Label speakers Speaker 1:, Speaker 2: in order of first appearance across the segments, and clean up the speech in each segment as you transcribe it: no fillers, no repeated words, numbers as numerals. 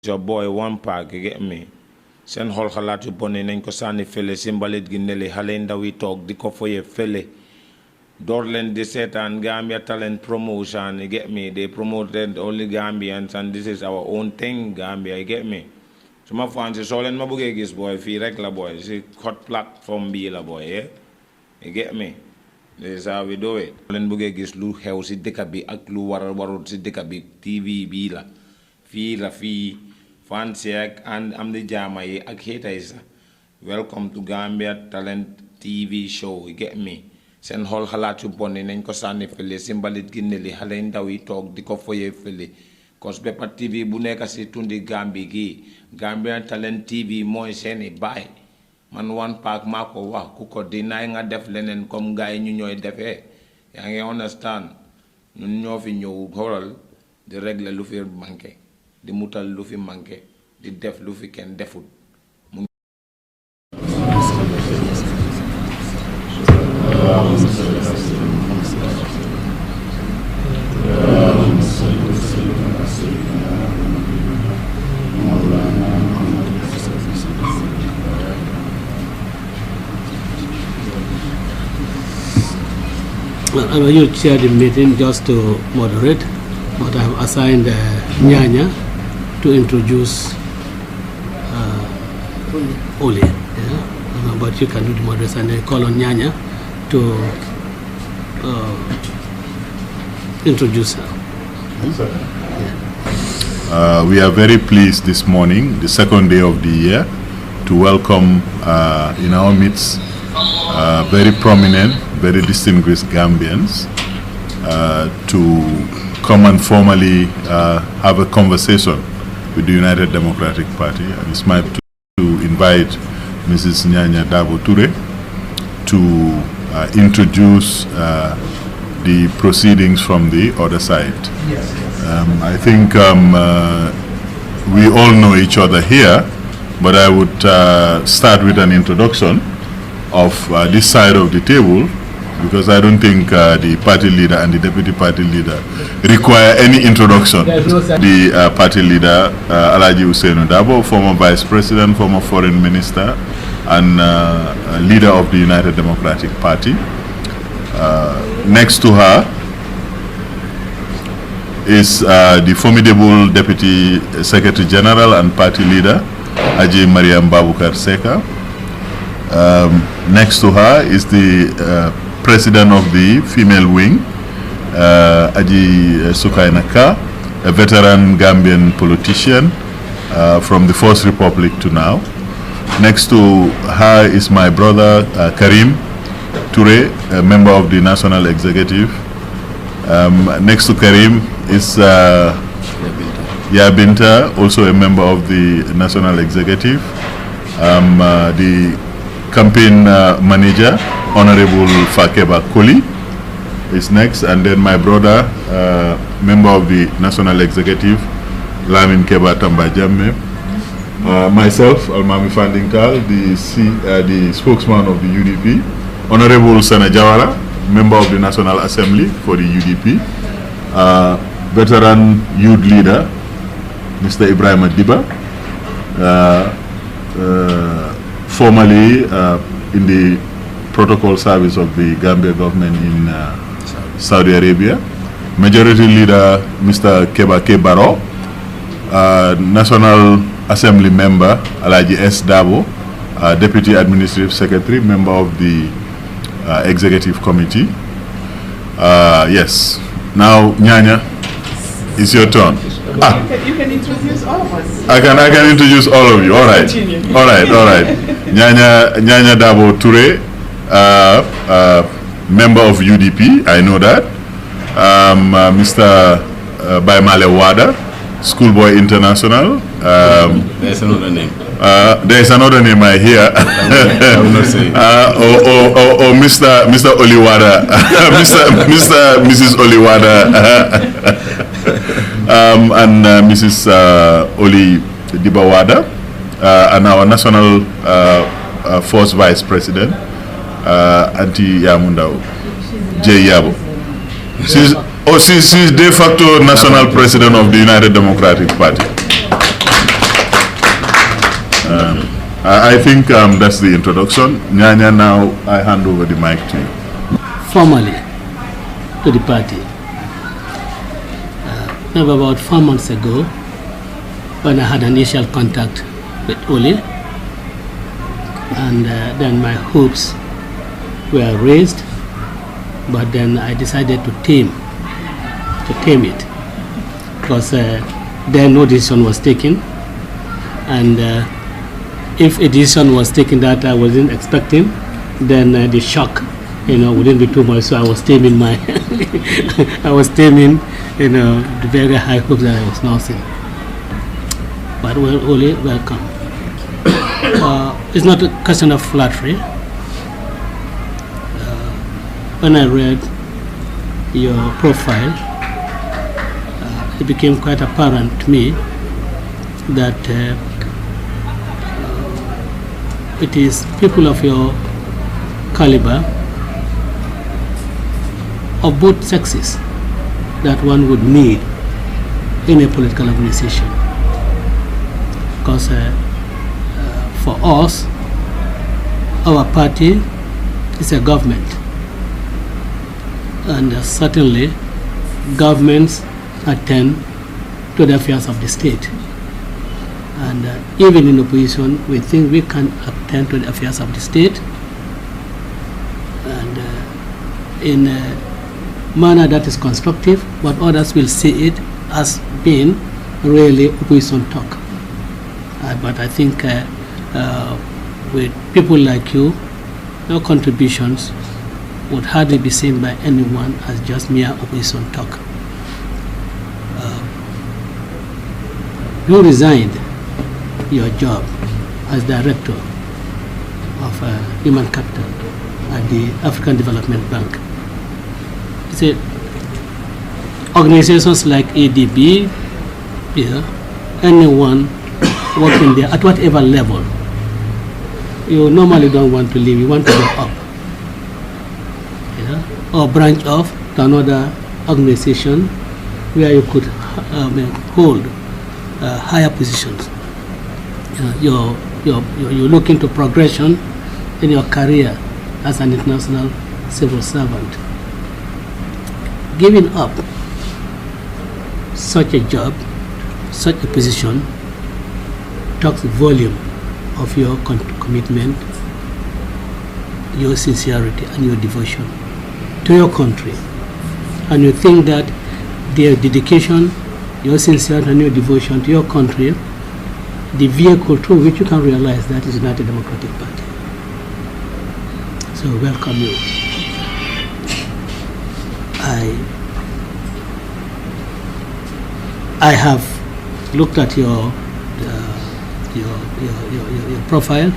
Speaker 1: your boy one pack, you get me? Sen hol xalaat yu bonne nañ ko sànni fele si mbalit gi nele xale ndaw yi toog di ko foye fele door leen di seetaan Gambia Talent Promotion, you get me? They promoted only Gambians and this is our own thing, Gambia, you get me? Suma fans yi soo leen ma bëggee gis boy fii rek la boy si hot platform bii la boy, yeah? You get me? This is how we do it. Leen bëggee gis lu xew si dëkk bi ak lu warul si dëkk bi TV bii la fii fans yak and am the jama yi ak haters. Welcome to Gambia Talent TV show, you get me? Sen hol xalaat yu bon nañ ko sànni fele si mbalit gi ne li xale ndaw yi toog di ko foye fele cause Bepa TV bu nekk si tundi Gambi gi Gambia Talent TV mooy seeni baay man one pack maa ko wax ku ko dinaay nga def leneen comme gaay ñu ñooy defee yaa ngi understand ñun ñoo fi ñëw xoolal di régler lu fi manqué di mutal lu fi manqué di def lu fi kenn deful.
Speaker 2: I'm going to chair the meeting just to moderate, but I have assigned Nyanya to introduce Oli. Yeah? But you can do the moderation and then call on Nyanya to introduce her.
Speaker 3: Yeah. We are very pleased this morning, the second day of the year, to welcome in our midst very prominent, very distinguished Gambians to come and formally have a conversation with the United Democratic Party. And it's my pleasure to invite Mrs. Nyanya Dabo Ture to introduce the proceedings from the other side. Yes. I think we all know each other here, but I would start with an introduction of this side of the table, because I don't think the party leader and the deputy party leader require any introduction. The party leader, Alaji Usainu Dabo, former vice president, former foreign minister, and leader of the United Democratic Party. Next to her is the formidable deputy secretary general and party leader, Aji Mariam Babukar Seka. Next to her is the president of the female wing, Aji Sukainaka, a veteran Gambian politician from the First Republic to now. Next to her is my brother Karim Ture, a member of the National Executive. Next to Karim is Yabinta, also a member of the National Executive. The campaign manager, Honorable Fakeba Koli, is next, and then my brother, member of the National Executive, Lamin Keba Tambajame. Myself, Almami Fandingtal, the spokesman of the UDP, Honorable Sana Jawara, member of the National Assembly for the UDP, veteran youth leader, Mr. Ibrahim Adiba, formerly in the protocol service of the Gambia government in Saudi Arabia, majority leader Mr. Keba Kebaro, National Assembly member Alaji S. Dabo, Deputy Administrative Secretary, member of the Executive Committee. Yes. Now, Nyanya, it's your turn.
Speaker 4: You can introduce all of us.
Speaker 3: I can introduce all of you. All right. All right. Nyanya Dabo Ture, member of UDP. I know that. Mr. Baimale Wada, Schoolboy International.
Speaker 5: There's another name.
Speaker 3: There's another name I hear.
Speaker 5: I will not say.
Speaker 3: Or Mr. Oliwada, Mrs. Oliwada, and Mrs. Oli Dibawada, and our national first vice president, Auntie Yamundao, J. Yabo. She's de facto national president of the United Democratic Party. I think that's the introduction. Nyanya, now I hand over the mic to you.
Speaker 2: Formally to the party. Maybe about 4 months ago, when I had initial contact with Oli, and then my hopes were raised, but then I decided to tame it, because then no decision was taken, and if a decision was taken that I wasn't expecting, then the shock, wouldn't be too much. So I was taming the very high hopes that I was nursing. But Oli, welcome. It's not a question of flattery. When I read your profile, it became quite apparent to me that it is people of your caliber, of both sexes, that one would need in a political organization. Because for us, our party is a government, and certainly governments attend to the affairs of the state. And even in opposition, we think we can attend to the affairs of the state, and in a manner that is constructive, but others will see it as being really opposition talk. But I think with people like you, your contributions would hardly be seen by anyone as just mere opposition talk. You resigned your job as director of human capital at the African Development Bank. See, organizations like ADB, anyone working there at whatever level, you normally don't want to leave, you want to go up, or branch off to another organization where you could hold higher positions. You're looking to progression in your career as an international civil servant. Giving up such a job, such a position, talks volume of your commitment, your sincerity, and your devotion to your country. And you think that their dedication, your sincerity, and your devotion to your country, the vehicle through which you can realize that is United Democratic Party. So welcome you. I have looked at your profile,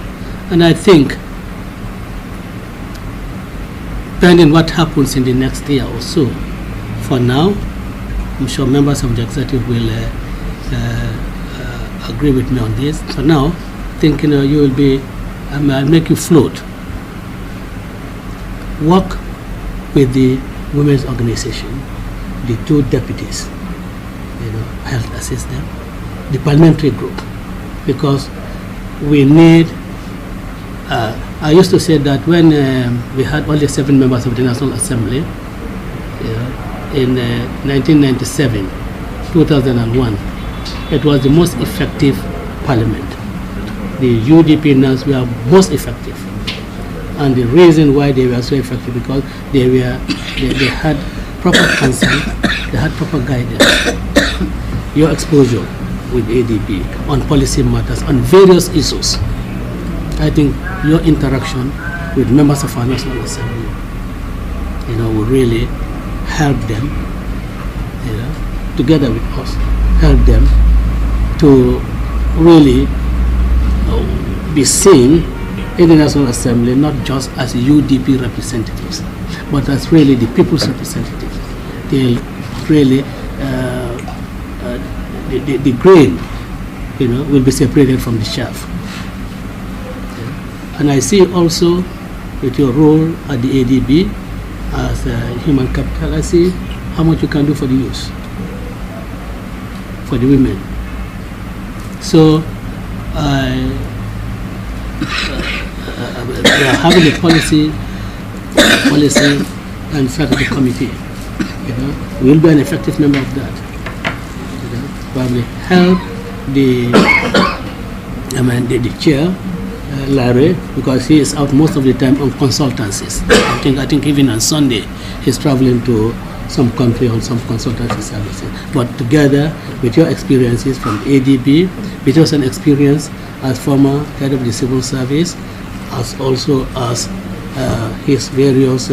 Speaker 2: and I think, depending what happens in the next year or so, for now, I'm sure members of the executive will agree with me on this. For now, thinking you will be, I'll make you float. Work with the women's organization, the two deputies, help assist them, the parliamentary group, because we need, I used to say that when we had only 7 members of the National Assembly, in 1997, 2001, it was the most effective parliament. The UDP NAS were most effective. And the reason why they were so effective, because they had proper counsel, they had proper guidance. Your exposure with ADB on policy matters, on various issues. I think your interaction with members of our National Assembly, will really help them, together with us, help them to really be seen in the National Assembly, not just as UDP representatives, but as really the people's representatives. They'll really, the grain, will be separated from the chaff. And I see also with your role at the ADB as human capital, I see how much you can do for the youth, for the women. So we are having a policy and strategy committee. We will be an effective member of that. Probably help the chair, Larry, because he is out most of the time on consultancies. I think even on Sunday he's traveling to some country on some consultancy services. But together with your experiences from ADB, with your experience as former head of the civil service, as also as his various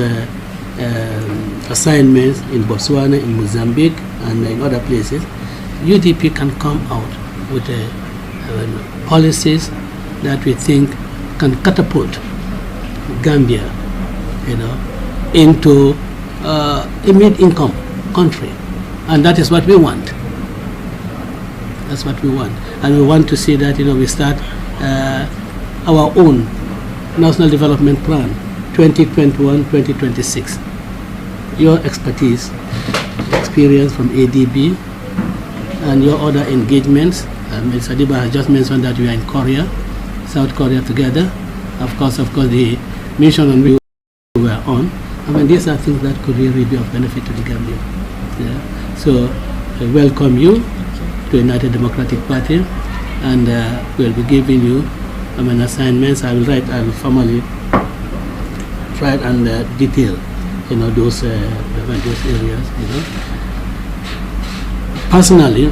Speaker 2: assignments in Botswana, in Mozambique, and in other places, UDP can come out with policies that we think can catapult Gambia, into a mid-income country, and that is what we want. That's what we want, and we want to see that we start our own National Development Plan 2021-2026. Your expertise, experience from ADB, and your other engagements. Ms. Adiba has just mentioned that we are in Korea, South Korea together. Of course, the mission on we were on. These are things that could really be of benefit to the Gambia. Yeah. So, I welcome you to United Democratic Party, and we'll be giving you assignments. I will formally try and detail, those areas. Personally,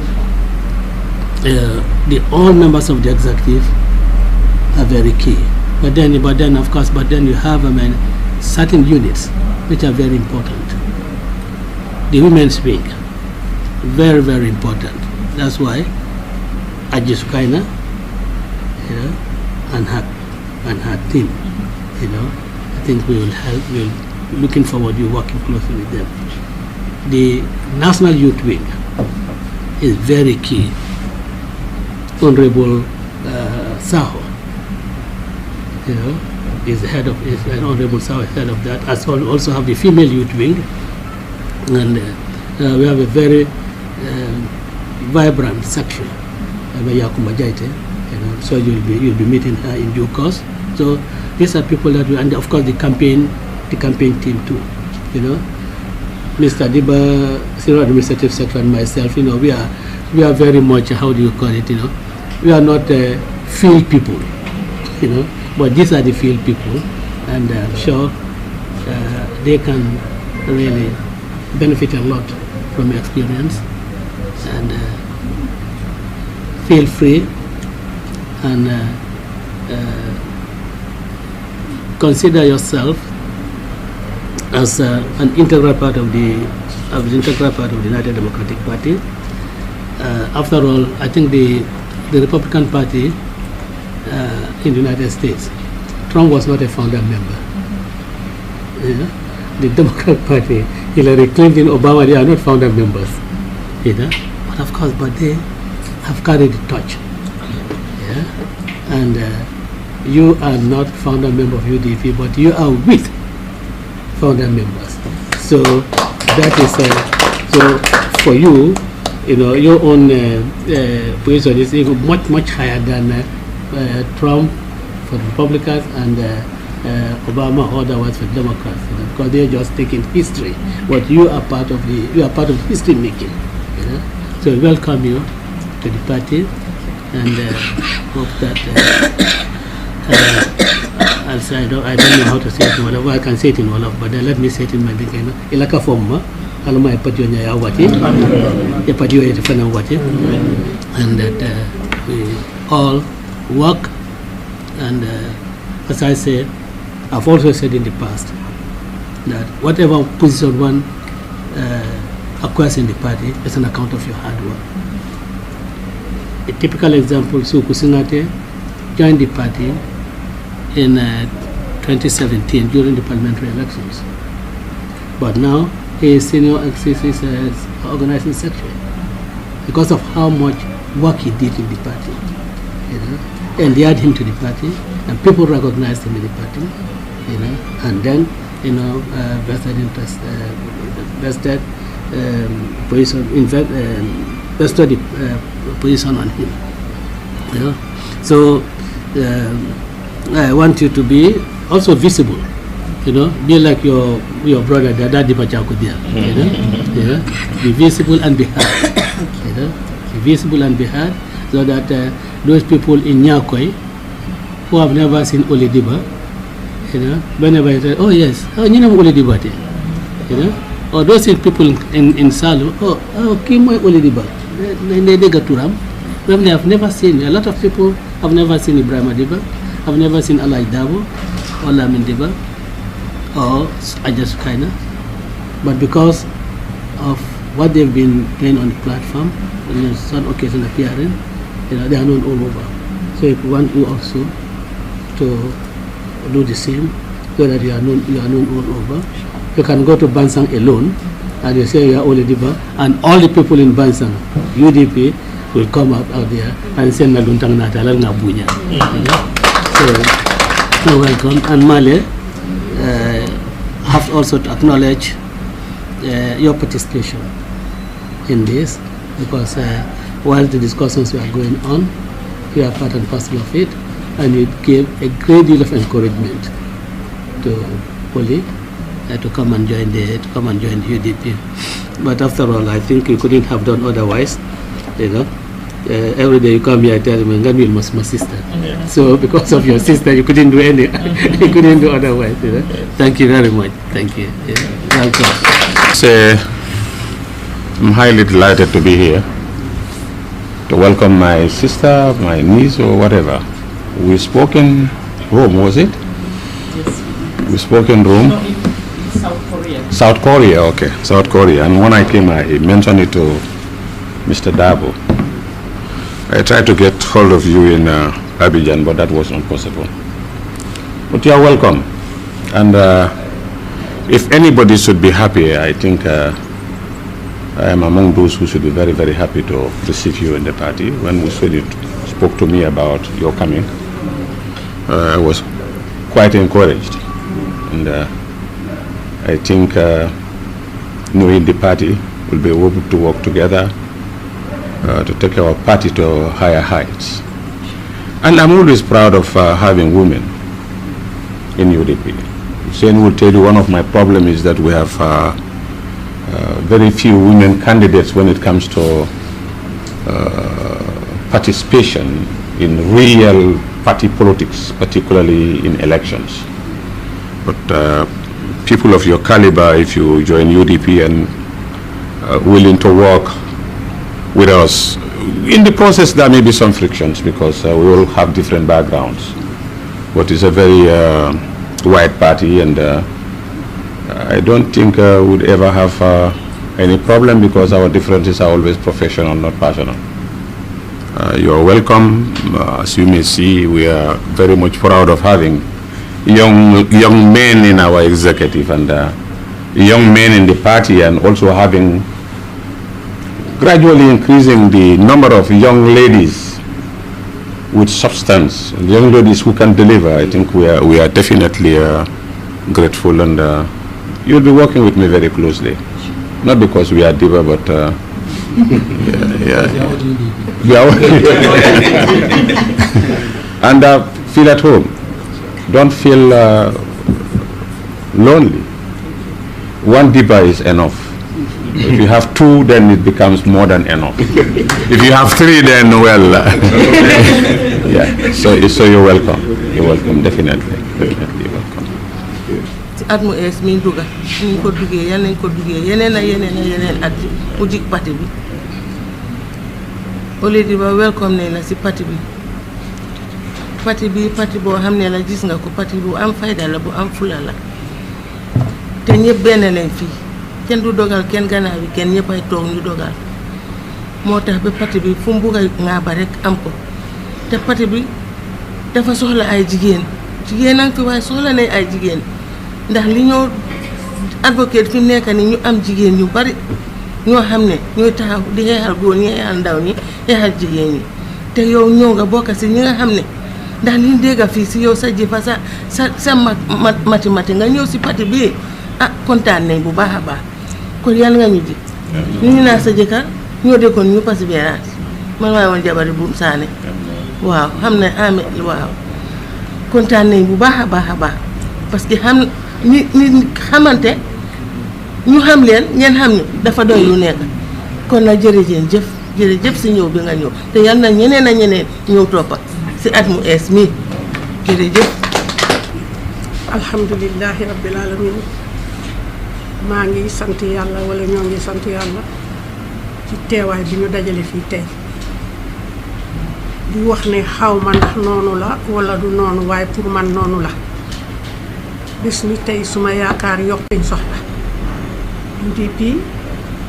Speaker 2: all members of the executive are very key. But then of course, you have certain units which are very important. The women's wing, very, very important. That's why Ajisukaina, and her team, I think we will help. We're looking forward to working closely with them. The National Youth Wing is very key. Honorable Saho, is the head of, Honorable Saho is head of that. As well, also have the female youth wing, and we have a very vibrant section, so you'll be meeting her in due course. So these are people that and of course the campaign team too, Mr. Diba, Senior Administrative Secretary, and myself, we are very much, how do you call it, we are not field people, but these are the field people, and I'm sure they can really benefit a lot from your experience, and feel free and consider yourself as an integral part of the United Democratic Party. After all, I think the Republican Party in the United States, Trump was not a founder member. The Democrat Party, Hillary Clinton, Obama, they are not founder members. But of course, they have carried the torch. And you are not founder member of UDP, but you are with founder members. So that is so for you. Your own position is even much higher than Trump for the Republicans and Obama or otherwise for Democrats, because they're just taking history. But you are part of the history making. So we welcome you to the party, and hope that I don't know how to say it in Wolof. I can say it in Wolof, but let me say it in my Dinka. Ilaka forma. And that we all work, and as I said, I've also said in the past that whatever position one acquires in the party is an account of your hard work. A typical example, Suku Singate joined the party in 2017 during the parliamentary elections, but now he is senior organizing secretary because of how much work he did in the party. And they add him to the party, and people recognized him in the party, and then vested interest, vested position, vested the position on him. So I want you to be also visible. Be like your brother, Daddy Bajakudia. Be visible and be heard. Be visible and be heard, so that those people in Nyakoi who have never seen Olidiba, whenever you say, oh yes, you know Olidiba, or those people in Salu, Kimo Olidiba, they get to Ram. They have never seen. A lot of people have never seen Ibrahim Adiba, have never seen Alai Dabo, or Lamin Diba, or Ajasukaina, but because of what they've been playing on the platform, on some occasion appearing, they are known all over. So if you want you also to do the same, so that you are known all over, you can go to Bansang alone, and you say you are Olidiba, and all the people in Bansang, UDP, will come out there and say Naluntang Natalal Nabunya. So you're welcome. And Male, have also to acknowledge your participation in this, because while the discussions were going on, you are part and parcel of it, and it gave a great deal of encouragement to Poli to come and join the UDP. But after all, I think you couldn't have done otherwise. Every day you come here and tell me, Ngamil was my sister. Yeah. So because of your sister, you couldn't do any, you couldn't do otherwise. Thank you very much. Thank you. Welcome.
Speaker 5: I'm highly delighted to be here to welcome my sister, my niece, or whatever. We spoke in Rome, was it?
Speaker 4: Yes.
Speaker 5: We spoke in Rome.
Speaker 4: No, in South Korea.
Speaker 5: South Korea, okay, South Korea. And when I came, I mentioned it to Mr. Dabo. I tried to get hold of you in Abidjan, but that was not possible. But you are welcome. And if anybody should be happy, I think I am among those who should be very, very happy to receive you in the party. When Muswedi spoke to me about your coming, I was quite encouraged. And I think knowing the party will be able to work together to take our party to higher heights. And I'm always proud of having women in UDP. Hussein will tell you one of my problems is that we have very few women candidates when it comes to participation in real party politics, particularly in elections. But people of your caliber, if you join UDP and willing to work with us, in the process there may be some frictions because we all have different backgrounds. But it's a very wide party, and I don't think we would ever have any problem because our differences are always professional, not personal. You are welcome. As you may see, we are very much proud of having young men in our executive and young men in the party, and also having gradually increasing the number of young ladies with substance, young ladies who can deliver. I think we are definitely grateful, and you'll be working with me very closely. Not because we are diva, but and feel at home. Don't feel lonely. One diva is enough. If you have two, then it becomes more than enough. If you have three, then well, yeah. So you're welcome. You're welcome, definitely. Definitely welcome.
Speaker 6: Admo es min duga ni ko duggé yal nañ ko duggé yeneen at mu jik parti bi Oledi ba welcome ne la ci parti bi parti boo xam ne la gis nga ko parti bu am fayda la bu am fula la te ñëpp benn lañ fii kenn du dogal kenn gannaaw bi kenn ñëpp ay toog ñu dogal moo tax ba parti bi fu mu bugg a ŋaaba rek am ko te parti bi dafa soxla ay jigéen nag fi waaye soxla nañ ay jigéen ndax li ñoo advocate fi mu nekk ni ñu am jigéen ñu bari ñoo xam ne ñooy taxaw di xeexal góor ñi xeexal ndaw ñi xeexal jigéen ñi te yow ñëw nga bokk si ñi nga xam ne ndax liñ dégg fii si yow sa jëfa sa mati nga ñëw si parti bi kontaan nañ bu baax a baax kon yàlla nga ñu ji ñu naa sa jëkkër ñoo dëkkoon ñu persévérance man waaye woon jabari bu saane waaw xam ne ame waaw kontaan nañ bu baax a baax a baax parce que xam ni xamante ñu xam leen ngeen xam ñu dafa doy lu nekk kon nag jërëjëf si ñëw bi nga ñëw te yal na ñeneen a ñeneen ñëw toppa si at mu ees mi jërëjëf.
Speaker 7: alhamdulillahi rabbil alamin maa ngi sant yàlla wala ñoo ngi sant yàlla ci teewaay bi ñu dajale fii tey di wax ne xaw ma ndax noonu la wala du noonu waaye pour man noonu la bis ni tey suma yaakaar yokkuñ soxla UDP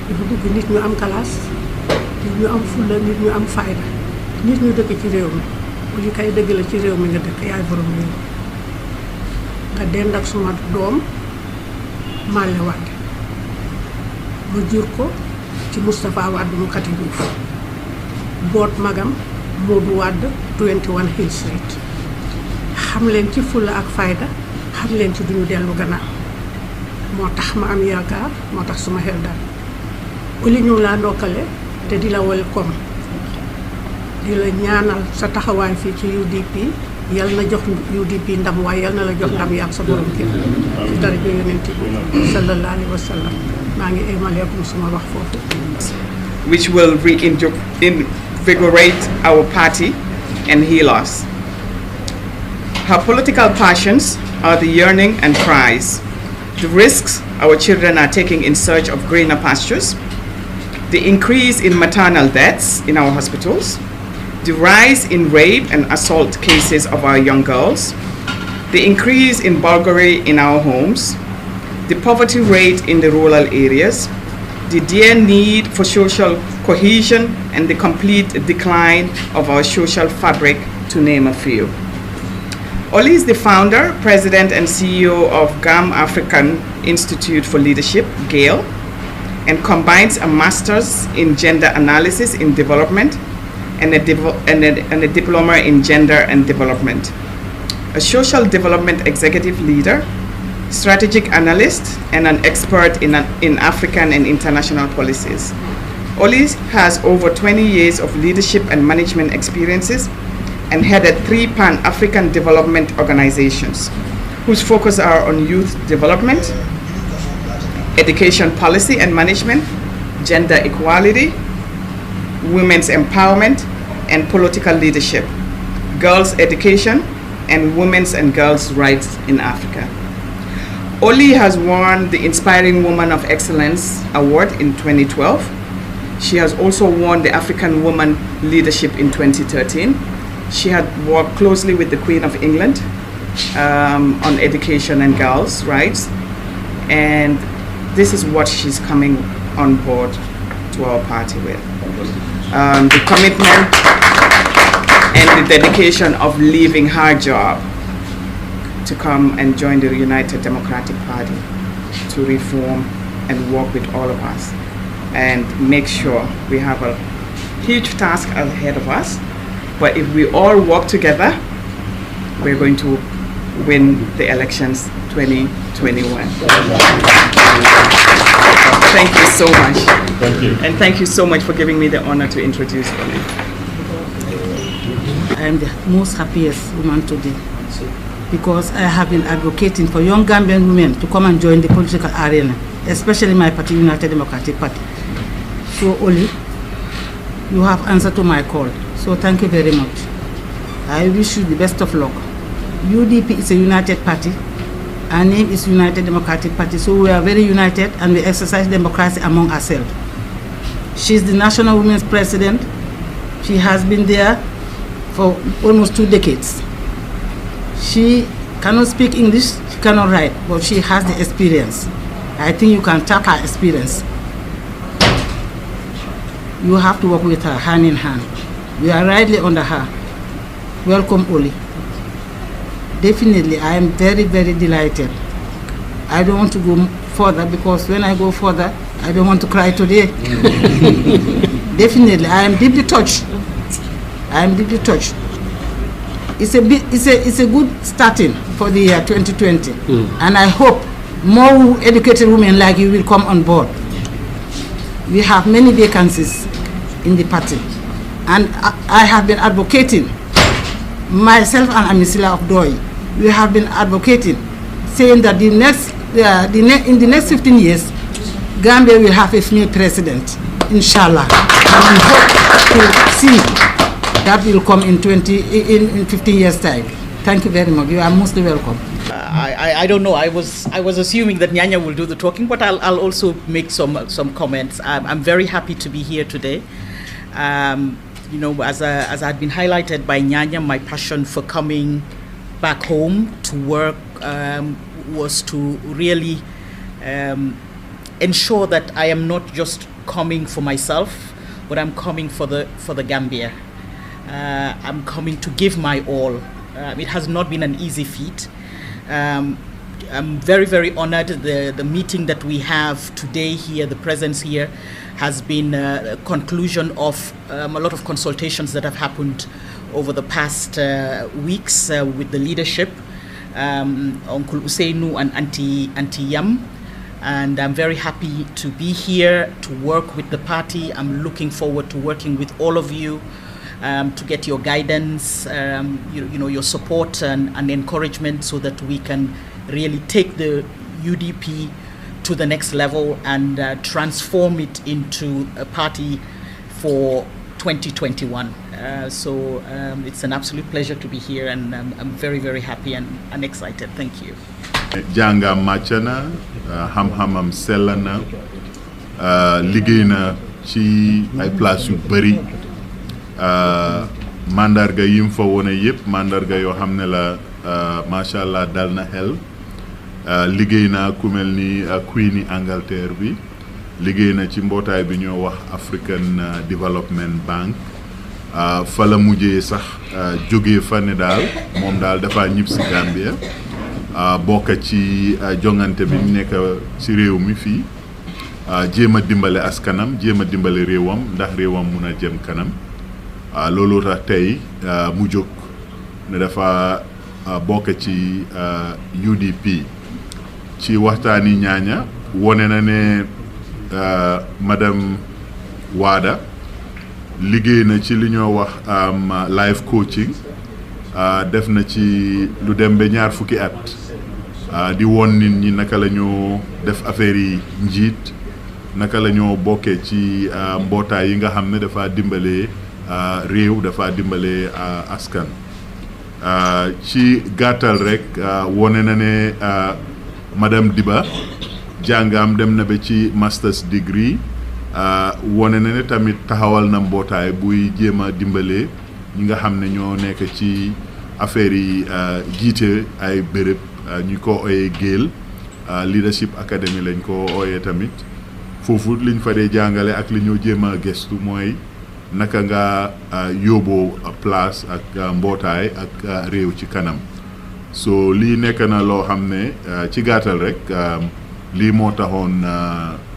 Speaker 7: dafa bëgg nit ñu am classe nit ñu am fulla nit ñu am fayda nit ñu dëkk ci réew mi bu ñu kay dëgg la ci réew mi nga dëkk yaay borom réew nga dend ak suma doom Malle Wade ma jur ko ci Moustapha Wade mu kati Diouf boot magam Modou Wade 21 Hill Street xam leen ci fulla ak fayda xam leen ci duñu dellu gannaaw moo tax ma am yaakaar moo tax suma xel daal uli ñu laa ndokkale te di la welcome di la ñaanal sa taxawaay fii ci UDP yal na jox UDP ndam waaye yal na la jox ndam yaa sa borom kër ci daraja yonent bi sallallahu alayhi wa sallam maa ngi émaleekum suma wax foofu.
Speaker 8: Which will reinvigorate our party and heal us. Her political passions are the yearning and cries, the risks our children are taking in search of greener pastures, the increase in maternal deaths in our hospitals, the rise in rape and assault cases of our young girls, the increase in burglary in our homes, the poverty rate in the rural areas, the dire need for social cohesion, and the complete decline of our social fabric, to name a few. Oli is the founder, president, and CEO of GAM African Institute for Leadership, GALE, and combines a master's in gender analysis in development and a diploma in gender and development. A social development executive leader, strategic analyst, and an expert in African and international policies. Oli has over 20 years of leadership and management experiences and headed 3 Pan-African development organizations whose focus are on youth development, education policy and management, gender equality, women's empowerment and political leadership, girls' education, and women's and girls' rights in Africa. Oli has won the Inspiring Woman of Excellence Award in 2012. She has also won the African Woman Leadership in 2013. She had worked closely with the Queen of England on education and girls' rights. And this is what she's coming on board to our party with. The commitment and the dedication of leaving her job to come and join the United Democratic Party to reform and work with all of us and make sure we have a huge task ahead of us. But if we all work together, we're going to win the elections 2021. Thank you so much.
Speaker 3: Thank you.
Speaker 8: And thank you so much for giving me the honor to introduce Oli.
Speaker 7: I am the most happiest woman today because I have been advocating for young Gambian women to come and join the political arena, especially my party, United Democratic Party. So Oli, you have answered to my call. So thank you very much. I wish you the best of luck. UDP is a united party. Our name is United Democratic Party, so we are very united and we exercise democracy among ourselves. She's the National Women's President. She has been there for almost 2 decades. She cannot speak English, she cannot write, but she has the experience. I think you can tap her experience. You have to work with her hand in hand. We are rightly under her. Welcome, Oli. Definitely, I am very, very delighted. I don't want to go further because when I go further, I don't want to cry today. Definitely, I am deeply touched. I am deeply touched. It's a good starting for the year 2020. And I hope more educated women like you will come on board. We have many vacancies in the party. And I have been advocating myself and Amisila of Doi
Speaker 9: we have been advocating, saying that in the next 15 years, Gambia will have a female president, inshallah. And we hope to see that will come in 15 years' time. Thank you very much. You are mostly welcome.
Speaker 4: I don't know. I was assuming that Nyanya will do the talking, but I'll also make some comments. I'm very happy to be here today. You know, as I had been highlighted by Nyanya, my passion for coming back home to work was to really ensure that I am not just coming for myself, but I'm coming for the Gambia. I'm coming to give my all. It has not been an easy feat. I'm very, very honored. The meeting that we have today here, the presence here, has been a conclusion of a lot of consultations that have happened over the past weeks with the leadership, Uncle Usainu and Auntie Yam. And I'm very happy to be here to work with the party. I'm looking forward to working with all of you to get your guidance, you know, your support and encouragement, so that we can really take the UDP to the next level and transform it into a party for 2021. So it's an absolute pleasure to be here, and I'm very, very happy and excited. Thank you.
Speaker 3: Janga machana, ham-hamam sellana, liggéey na ci ay place yu bari, mandarga yim fa wone yépp mandarga yoo xam ne la macha allah dal na xel. Liggéey na ku mel ni Queen yi Angleterre bi, liggéey na ci mbootaay bi ñoo wax African Development Bank. Fa la mujjee sax jógee fa ne daal moom daal dafa ñib si Gambia, bokk ci jongante bi nekk ci réew mi fii, jéem a dimbale askanam, jéem a dimbale réewam ndax réewam mun a jëm kanam. Loolu tax tey mu jóg ne dafa bokk ci UDP. Ci waxtaani ñaaña wone na ne madame Wada liggéey na ci li ñoo wax life coaching, def na ci lu dem ba ñaar fukki at, di woon nit ñi naka la ñoo def affaire yi njiit, naka la ñoo bokkee ci mbootaay yi nga xam ne dafa dimbale réew, dafa dimbale askan. Ci gàttal rek wone na ne madame Diba jàngam dem na ba ci master's degree, wone na ne tamit taxawal na mbootaay buy jéem a dimbale ñi nga xam ne ñoo nekk ci affaire yi jiite ay béréb, ñu ko ooyee GALE, leadership academy lañ ko ooyee tamit. Foofu liñ fa dee jàngale ak li ñoo jéem a gestu mooy naka nga yóbboo place ak mbootaay ak réew ci kanam. So lii nekk na loo xam ne ci gàttal rek lii moo taxoon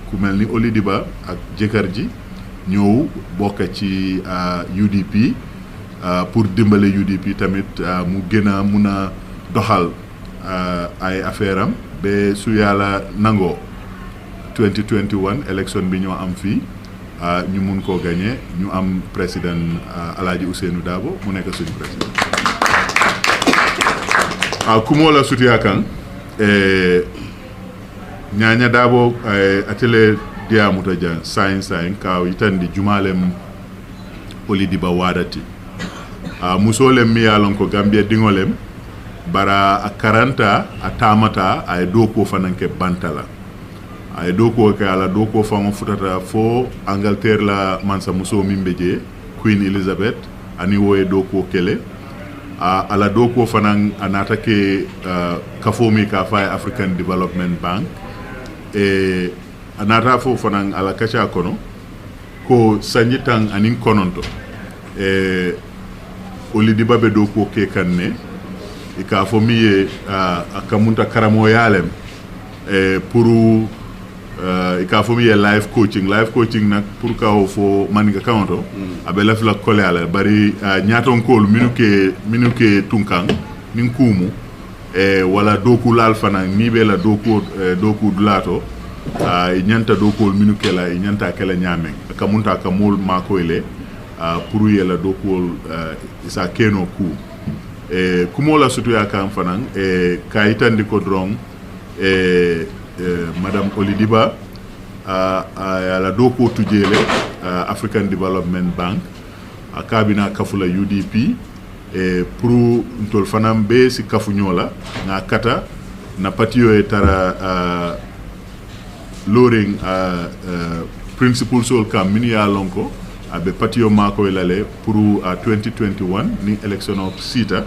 Speaker 3: ku mel ni Olidiba ak jëkkër ji ñëw bokk ci UDP pour dimbale UDP tamit mu gën a mun a doxal ay affaire am ba su yàlla nangoo 2021 élection bi ñoo am fii, ñu mun koo gagné, ñu am président Alhaji Ousainou Darboe mu nekk suñu président. Kumola sutiakan Nyanya Darboe atele dia mutaja science ka itandi jumalem Olidiba wadati musolem mi yalon ko Gambia dingolem bara a 40 a tamata ay doko fananke bantala ay doko ka ala doko fango futata fo Angleterre la mansa muso mimbeje Queen Elizabeth ani woye doko kele ala doko fanan anata ke kafomi ka fa African Development Bank anata fo fanan ala kacha kono ko sanjitang anin kononto Olidiba be doko ke kanne ka fo miye akamunta karamo yalem pour ka fo miye life coaching nak pour ka fo manika kawanto abe la fla kole ala bari nyaton kol minuke tunkang nin kumu wala doku lal fana ni be la doku dulato nyanta dokol minuke la nyanta kala nyame kamunta kamul makoyle pour yela dokol isa keno ku kumola sutu ya kan fanan kaitandi ko drong Madame Olidiba ala doko tujele African Development Bank akabina kafula UDP pour ntol fanam be si kafunyola na kata na patio tara loring principal sol kam mini ya lonko abe patio mako elale pour 2021 ni election of sita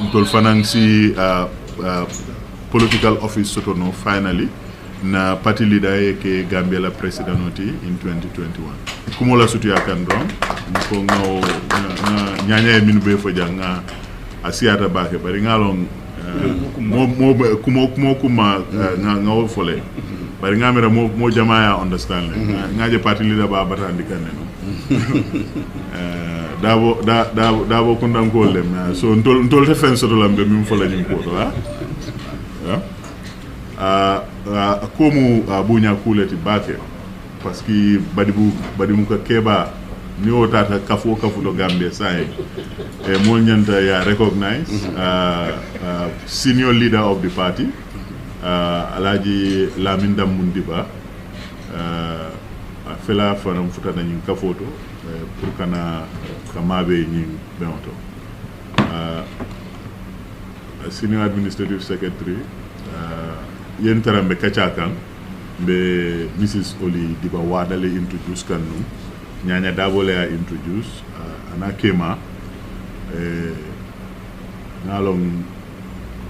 Speaker 3: ntol fanang si political office sotono finally na party leader ke Gambia la presidentoti in 2021 kumola sutu ya kan don ko ngaw nyanya min be fo janga asiata bake bari ngalong mo kuma ngaw fole bari ngamira mo jamaya understand ngaje party leader ba batandi kan no dabo kundam ko lem so ntol te fen soto lambe min fola nyim ko to komu bunya kuleti bake parce que badimu ka keba ni o tata kafu do Gambia sai mo nyanta ya recognize senior leader of the party Alaji Laminda Mundiba fela fanam futana nyin kafoto pour kana kamabe nyin beoto senior administrative secretary yen tarambe kachakan be Mrs. Oli Diba Wadale introduce kanu nyanya dabole a introduce ana kema nalong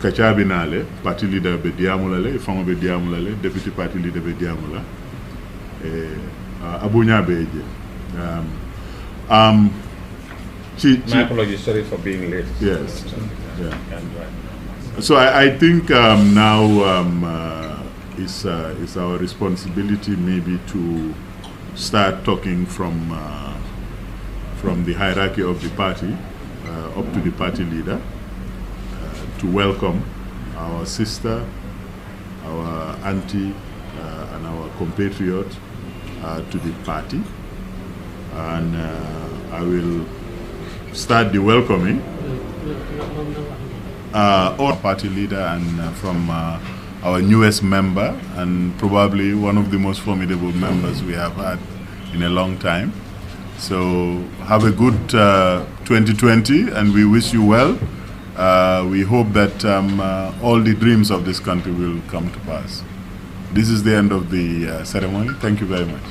Speaker 3: kachabi nale party leader be diamula le famo be diamula le deputy party leader be diamula abunya beje
Speaker 5: my apologies, sorry for being late.
Speaker 3: Yes. Yeah. So I think now it's our responsibility maybe to start talking from the hierarchy of the party up to the party leader to welcome our sister, our auntie, and our compatriot to the party. And I will start the welcoming. Our party leader and from our newest member and probably one of the most formidable members we have had in a long time. So have a good 2020 and we wish you well. We hope that all the dreams of this country will come to pass. This is the end of the ceremony. Thank you very much.